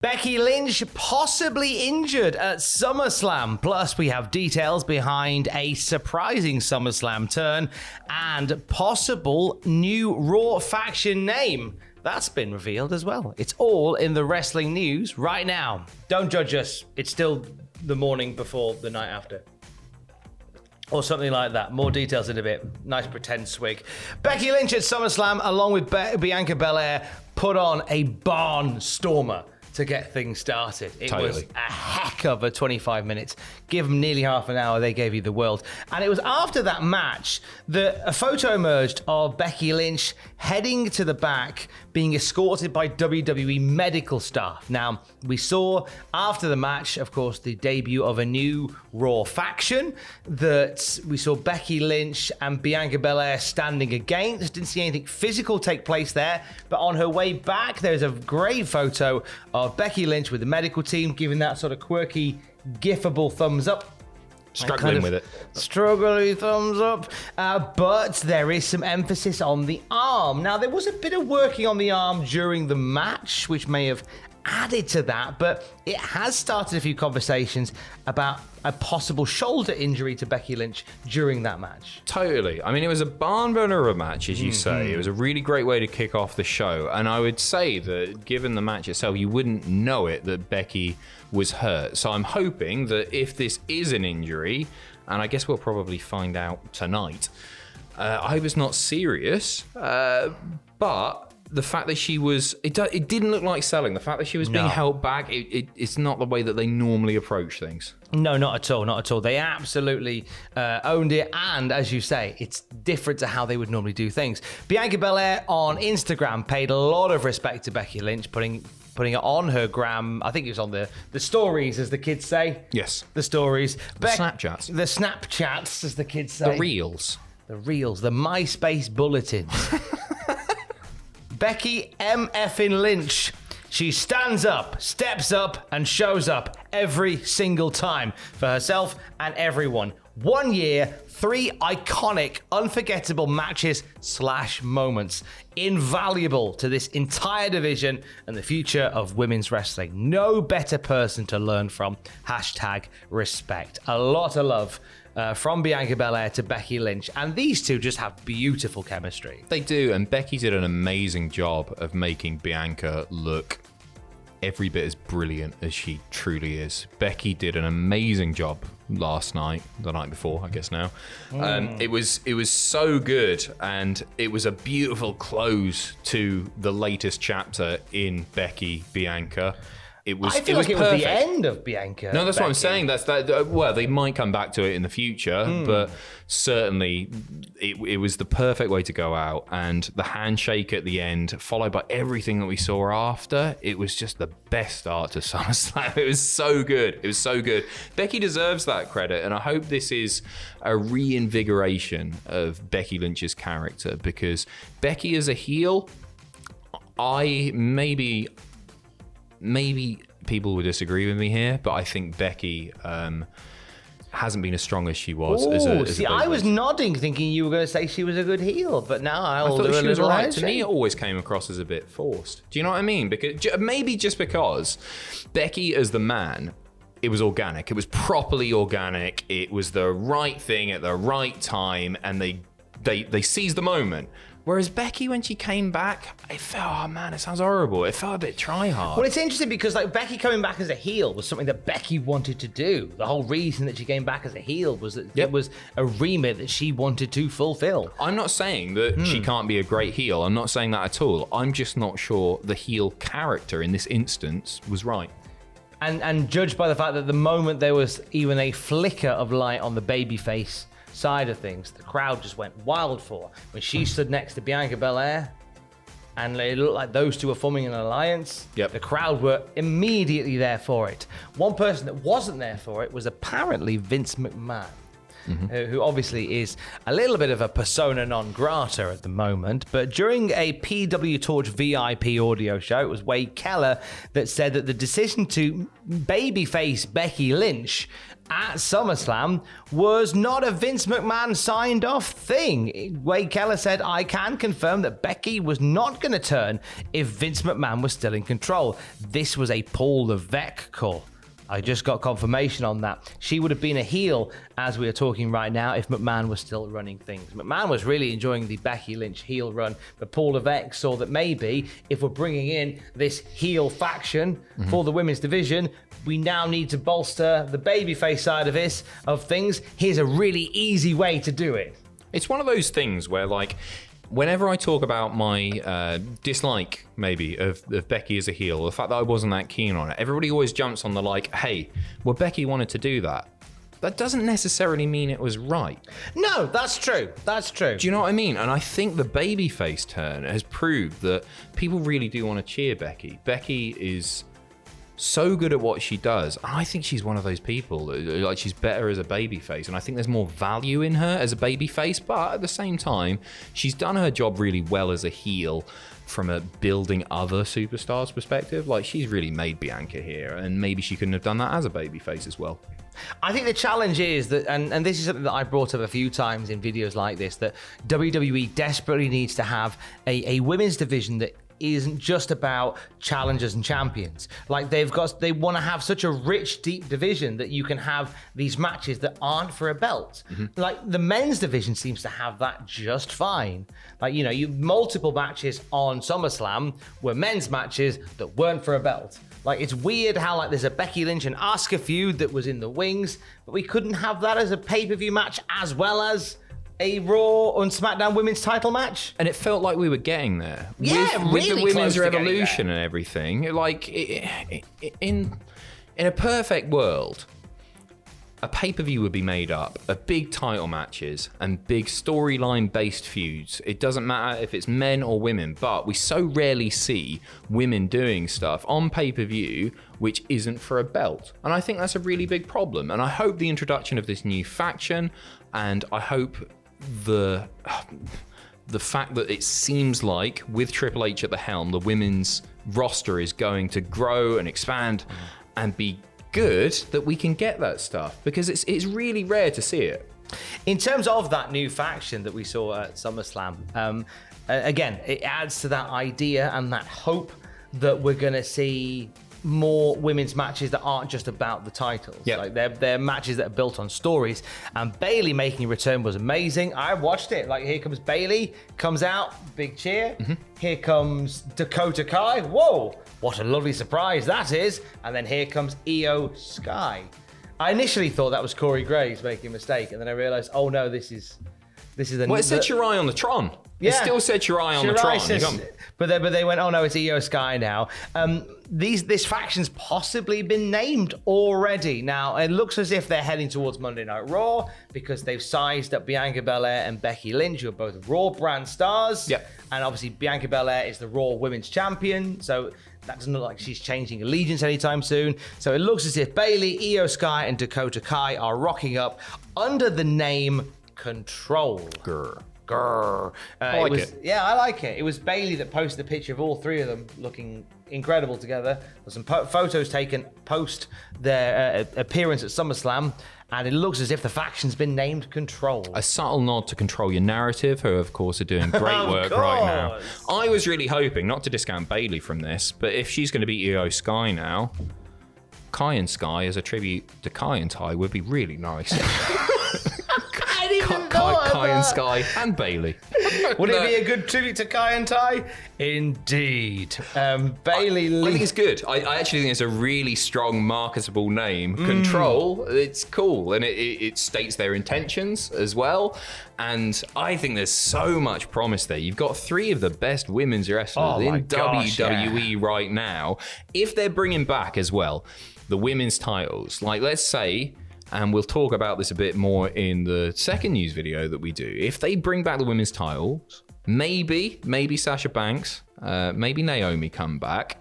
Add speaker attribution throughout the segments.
Speaker 1: Becky Lynch possibly injured at SummerSlam. Plus, we have details behind a surprising SummerSlam turn and possible new Raw faction name. That's been revealed as well. It's all in the wrestling news right now. Don't judge us. It's still the morning before the night after. Or something like that. More details in a bit. Nice pretend swig. Becky Lynch at SummerSlam, along with Bianca Belair, put on a barnstormer to get things started. It was a heck of a 25 minutes. Give them nearly half an hour, they gave you the world. And it was after that match that a photo emerged of Becky Lynch heading to the back, being escorted by WWE medical staff. Now, we saw after the match, of course, the debut of a new Raw faction that we saw Becky Lynch and Bianca Belair standing against. Didn't see anything physical take place there, but on her way back, there's a great photo of Becky Lynch with the medical team giving that sort of quirky, gifable thumbs up.
Speaker 2: Struggling with it.
Speaker 1: Struggling thumbs up. But there is some emphasis on the arm. Now, there was a bit of working on the arm during the match, which may have added to that, but it has started a few conversations about a possible shoulder injury to Becky Lynch during that match.
Speaker 2: Totally. I mean, it was a barn burner of a match, as you say. It was a really great way to kick off the show. And I would say that given the match itself, you wouldn't know it that Becky was hurt. So I'm hoping that if this is an injury, and I guess we'll probably find out tonight, I hope it's not serious, but the fact that she was, it didn't look like selling. The fact that she was being held back, it's not the way that they normally approach things.
Speaker 1: No, not at all, not at all. They absolutely owned it, and as you say, it's different to how they would normally do things. Bianca Belair on Instagram paid a lot of respect to Becky Lynch, putting it on her gram. I think it was on the stories, as the kids say.
Speaker 2: Yes.
Speaker 1: The stories.
Speaker 2: The Snapchats.
Speaker 1: The Snapchats, as the kids say.
Speaker 2: The Reels.
Speaker 1: The MySpace bulletins. Becky M.F.ing Lynch. She stands up, steps up, and shows up every single time for herself and everyone. 1 year, 3 iconic, unforgettable matches / moments. Invaluable to this entire division and the future of women's wrestling. No better person to learn from. #respect. A lot of love from Bianca Belair to Becky Lynch. And these two just have beautiful chemistry.
Speaker 2: They do, and Becky did an amazing job of making Bianca look every bit as brilliant as she truly is. Becky did an amazing job last night, the night before, I guess now. It was so good, and it was a beautiful close to the latest chapter in Becky Bianca. I
Speaker 1: feel like it was the end of Bianca.
Speaker 2: No, that's
Speaker 1: Becky.
Speaker 2: what I'm saying. That's that. Well, they might come back to it in the future, but certainly it was the perfect way to go out. And the handshake at the end, followed by everything that we saw after, it was just the best start to SummerSlam. It was so good. It was so good. Becky deserves that credit, and I hope this is a reinvigoration of Becky Lynch's character, because Becky as a heel, maybe people would disagree with me here, but I think Becky hasn't been as strong as she was.
Speaker 1: I was nodding, thinking you were going to say she was a good heel, but now
Speaker 2: I thought she was alright. To me, it always came across as a bit forced. Do you know what I mean? Because maybe just because Becky as the man, it was organic. It was properly organic. It was the right thing at the right time, and they seized the moment. Whereas Becky, when she came back, it felt, oh man, it sounds horrible. It felt a bit try-hard.
Speaker 1: Well, it's interesting because Becky coming back as a heel was something that Becky wanted to do. The whole reason that she came back as a heel was that it was a remit that she wanted to fulfill.
Speaker 2: I'm not saying that she can't be a great heel. I'm not saying that at all. I'm just not sure the heel character in this instance was right.
Speaker 1: And judged by the fact that the moment there was even a flicker of light on the babyface side of things, the crowd just went wild for her. When she stood next to Bianca Belair and it looked like those two were forming an alliance, the crowd were immediately there for it. One person that wasn't there for it was apparently Vince McMahon. who obviously is a little bit of a persona non grata at the moment. But during a PW Torch VIP audio show, it was Wade Keller that said that the decision to babyface Becky Lynch at SummerSlam was not a Vince McMahon signed off thing. Wade Keller said, I can confirm that Becky was not going to turn if Vince McMahon was still in control. This was a Paul Levesque call. I just got confirmation on that. She would have been a heel, as we are talking right now, if McMahon was still running things. McMahon was really enjoying the Becky Lynch heel run, but Paul Levesque saw that maybe if we're bringing in this heel faction for the women's division, we now need to bolster the babyface side of things. Here's a really easy way to do it.
Speaker 2: It's one of those things where, like, whenever I talk about my dislike, maybe, of Becky as a heel, the fact that I wasn't that keen on it, everybody always jumps on the, like, hey, well, Becky wanted to do that. That doesn't necessarily mean it was right.
Speaker 1: No, that's true. That's true.
Speaker 2: Do you know what I mean? And I think the babyface turn has proved that people really do want to cheer Becky. Becky is so good at what she does. And I think she's one of those people that, like, she's better as a babyface, and I think there's more value in her as a babyface, but at the same time, she's done her job really well as a heel from a building other superstars perspective. Like, she's really made Bianca here, and maybe she couldn't have done that as a babyface as well.
Speaker 1: I think the challenge is that, and this is something that I brought up a few times in videos like this, that WWE desperately needs to have a women's division that isn't just about challengers and champions. Like, they want to have such a rich, deep division that you can have these matches that aren't for a belt. Like, the men's division seems to have that just fine. Like, you know, you multiple matches on SummerSlam were men's matches that weren't for a belt. Like, it's weird how, like, there's a Becky Lynch and Asuka feud that was in the wings, but we couldn't have that as a pay-per-view match as well as a Raw and SmackDown women's title match.
Speaker 2: And it felt like we were getting there.
Speaker 1: Yeah,
Speaker 2: with
Speaker 1: really
Speaker 2: the women's
Speaker 1: close to getting
Speaker 2: revolution
Speaker 1: there.
Speaker 2: and everything. Like, in a perfect world, a pay-per-view would be made up of big title matches and big storyline-based feuds. It doesn't matter if it's men or women, but we so rarely see women doing stuff on pay-per-view which isn't for a belt. And I think that's a really big problem. And I hope the introduction of this new faction, and I hope the fact that it seems like, with Triple H at the helm, the women's roster is going to grow and expand and be good, that we can get that stuff, because it's really rare to see it.
Speaker 1: In terms of that new faction that we saw at SummerSlam, again, it adds to that idea and that hope that we're going to see more women's matches that aren't just about the titles.
Speaker 2: Yep.
Speaker 1: Like, they're matches that are built on stories. And Bayley making a return was amazing. I watched it. Like, here comes Bayley, comes out, big cheer. Here comes Dakota Kai. Whoa, what a lovely surprise that is. And then here comes Io Sky. I initially thought that was Corey Graves making a mistake, and then I realized, oh no, this is the.
Speaker 2: Well, it said Shirai on the Tron.
Speaker 1: Yeah.
Speaker 2: It still said Shirai on the Tron.
Speaker 1: But they went, oh no, it's Io Sky now. This faction's possibly been named already. Now, it looks as if they're heading towards Monday Night Raw, because they've sized up Bianca Belair and Becky Lynch, who are both Raw brand stars.
Speaker 2: Yep.
Speaker 1: And obviously Bianca Belair is the Raw Women's Champion, so that doesn't look like she's changing allegiance anytime soon. So it looks as if Bayley, Io Sky, and Dakota Kai are rocking up under the name Control.
Speaker 2: Grr.
Speaker 1: I like it. Yeah, I like it. It was Bayley that posted a picture of all three of them looking incredible together. There's some photos taken post their appearance at SummerSlam, and it looks as if the faction's been named Control.
Speaker 2: A subtle nod to Control Your Narrative, who of course are doing great work right now. I was really hoping, not to discount Bayley from this, but if she's going to be Io Sky now, Kai and Sky as a tribute to Kai and Tai would be really nice. Kai and Sky and Bayley.
Speaker 1: Would it be a good tribute to Kai and Tai? Indeed. Bayley.
Speaker 2: I think it's good. I actually think it's a really strong marketable name. Control, it's cool, and it states their intentions as well. And I think there's so much promise there. You've got three of the best women's wrestlers in WWE right now. If they're bringing back as well the women's titles, like, let's say, and we'll talk about this a bit more in the second news video that we do, if they bring back the women's titles, maybe Sasha Banks, maybe Naomi come back,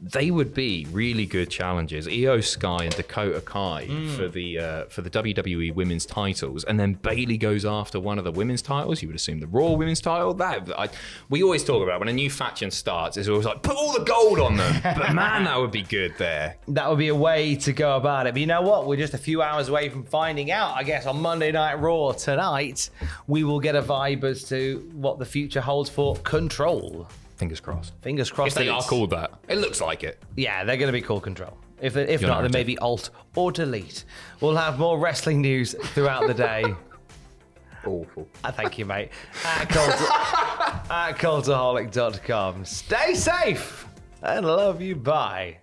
Speaker 2: they would be really good challengers. Io Sky and Dakota Kai for the WWE women's titles, and then Bayley goes after one of the women's titles. You would assume the Raw women's title. We always talk about when a new faction starts, it's always like, put all the gold on them. But man, that would be good there.
Speaker 1: That would be a way to go about it. But you know what? We're just a few hours away from finding out. I guess on Monday Night Raw tonight, we will get a vibe as to what the future holds for Control.
Speaker 2: Fingers crossed.
Speaker 1: Fingers crossed.
Speaker 2: If they are called that. It looks like it.
Speaker 1: Yeah, they're going to be called Control. If not, then maybe Alt or Delete. We'll have more wrestling news throughout the day.
Speaker 2: Awful.
Speaker 1: Thank you, mate. At Cultaholic.com. Stay safe and love you. Bye.